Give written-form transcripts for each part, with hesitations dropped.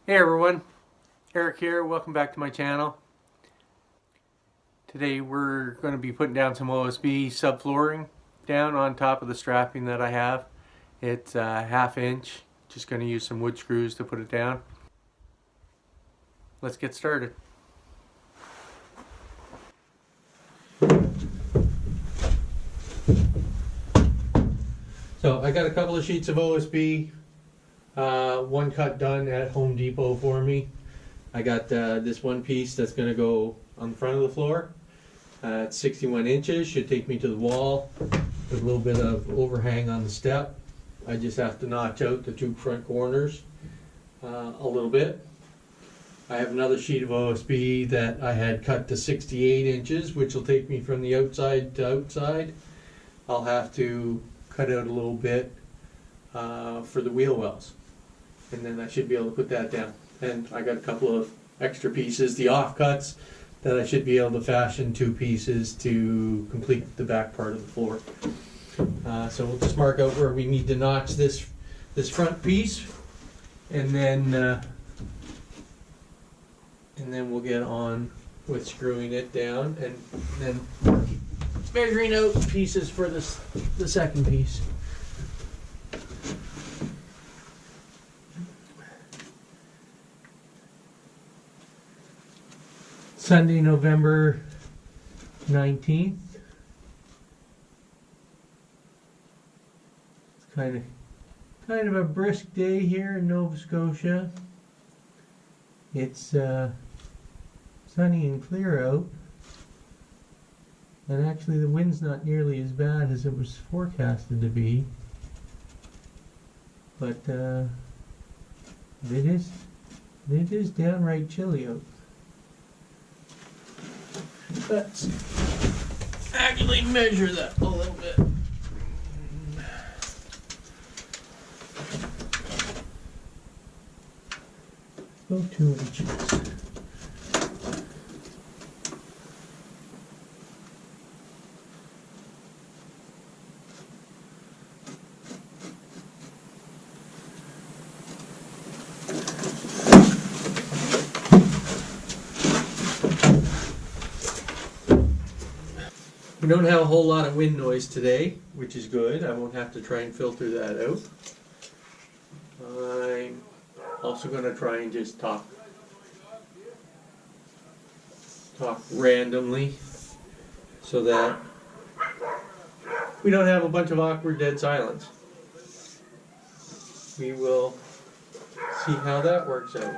Hey everyone, Eric here. Welcome back to my channel. Today we're going to be putting down some OSB subflooring down on top of the strapping that I have. It's 1/2 inch. Just going to use some wood screws to put it down. Let's get started. So I got a couple of sheets of OSB. One cut done at Home Depot for me. I got this one piece that's going to go on the front of the floor. It's 61 inches, should take me to the wall. There's a little bit of overhang on the step. I just have to notch out the two front corners a little bit. I have another sheet of OSB that I had cut to 68 inches, which will take me from the outside to outside. I'll have to cut out a little bit for the wheel wells, and then I should be able to put that down. And I got a couple of extra pieces, the offcuts, that I should be able to fashion 2 pieces to complete the back part of the floor. So we'll just mark out where we need to notch this front piece, and then we'll get on with screwing it down, and then measuring out pieces for the second piece. Sunday, November 19th. It's kind of a brisk day here in Nova Scotia. It's sunny and clear out, and actually the wind's not nearly as bad as it was forecasted to be, but it is downright chilly out. Let's actually measure that a little bit. Go 2 inches. We don't have a whole lot of wind noise today, which is good. I won't have to try and filter that out. I'm also going to try and just talk randomly so that we don't have a bunch of awkward dead silence. We will see how that works out.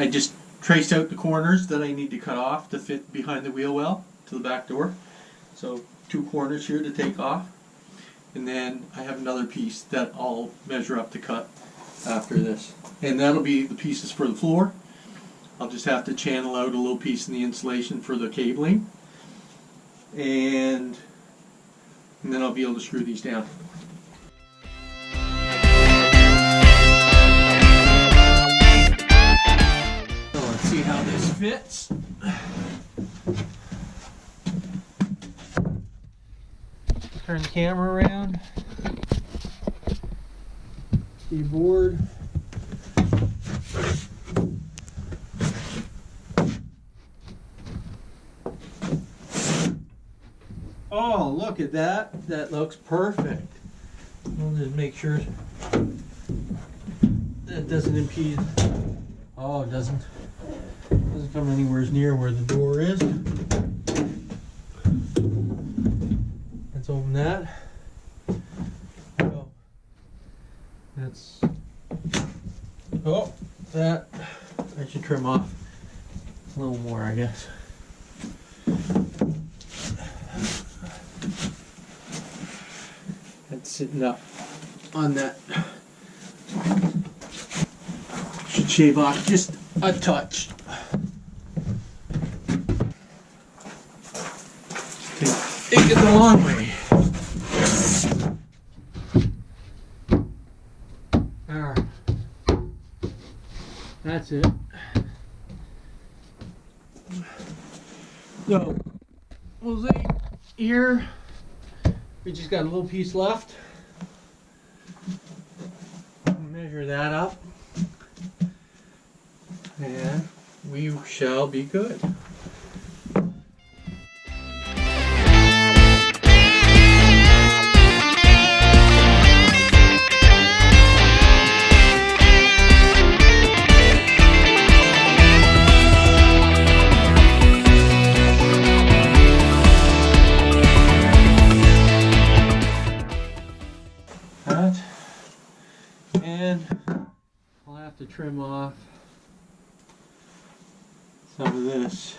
I just traced out the corners that I need to cut off to fit behind the wheel well to the back door. So 2 corners here to take off. And then I have another piece that I'll measure up to cut after this. And that'll be the pieces for the floor. I'll just have to channel out a little piece in the insulation for the cabling. And then I'll be able to screw these down. So let's see how this fits. Turn the camera around. See board. Oh, look at that. That looks perfect. I'll just make sure that doesn't impede. Oh, it doesn't come anywhere near where the door is. Let's open that. Oh, that's. Oh, that I should trim off a little more, I guess. That's sitting up on that. Should shave off just a touch. Take it the long way. Alright. That's it. So, we'll see here. We just got a little piece left. Measure that up. And we shall be good. And I'll have to trim off some of this.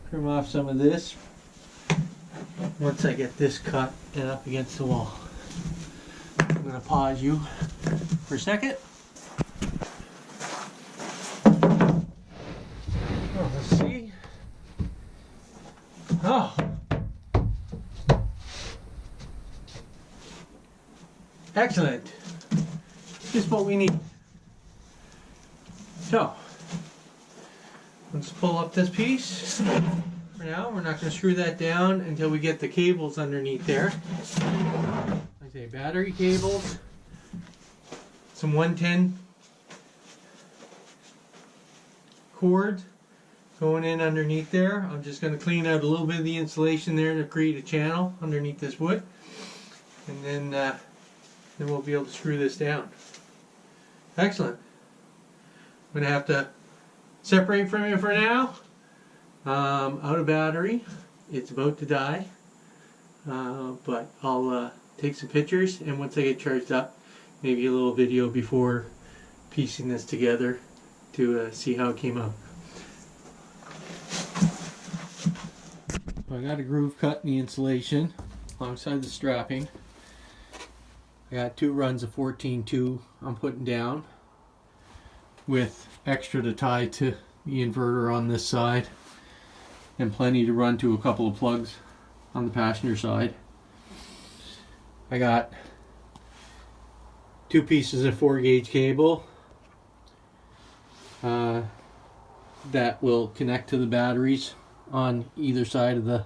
Trim off some of this once I get this cut and up against the wall. I'm going to pause you for a second. Oh, let's see. Oh. Excellent. Just what we need. So, let's pull up this piece. For now, we're not going to screw that down until we get the cables underneath there. Like I say, battery cables, some 110 cords going in underneath there. I'm just going to clean out a little bit of the insulation there to create a channel underneath this wood. And then we'll be able to screw this down. Excellent. I'm going to have to separate from it for now. Out of battery. It's about to die. But I'll take some pictures, and once I get charged up, maybe a little video before piecing this together to see how it came out. I got a groove cut in the insulation alongside the strapping. I got 2 runs of 14-2 I'm putting down with extra to tie to the inverter on this side and plenty to run to a couple of plugs on the passenger side. I got 2 pieces of 4-gauge cable that will connect to the batteries on either side of the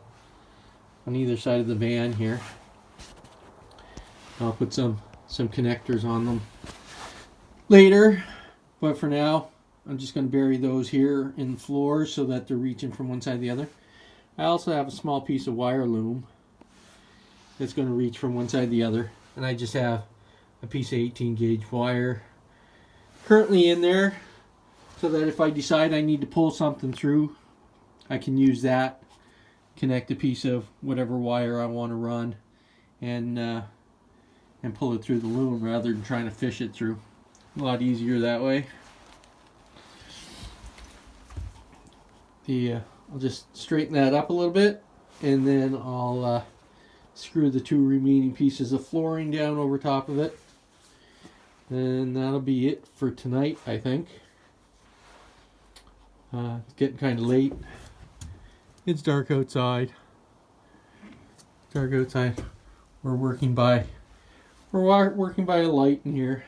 van here. I'll put some connectors on them later, but for now I'm just going to bury those here in the floor so that they're reaching from one side to the other. I also have a small piece of wire loom that's going to reach from one side to the other, and I just have a piece of 18-gauge wire currently in there so that if I decide I need to pull something through, I can use that, connect a piece of whatever wire I want to run, and and pull it through the loom rather than trying to fish it through. A lot easier that way. I'll just straighten that up a little bit, and then I'll screw the 2 remaining pieces of flooring down over top of it. And that'll be it for tonight, I think. It's getting kind of late. It's dark outside. We're working by a light in here.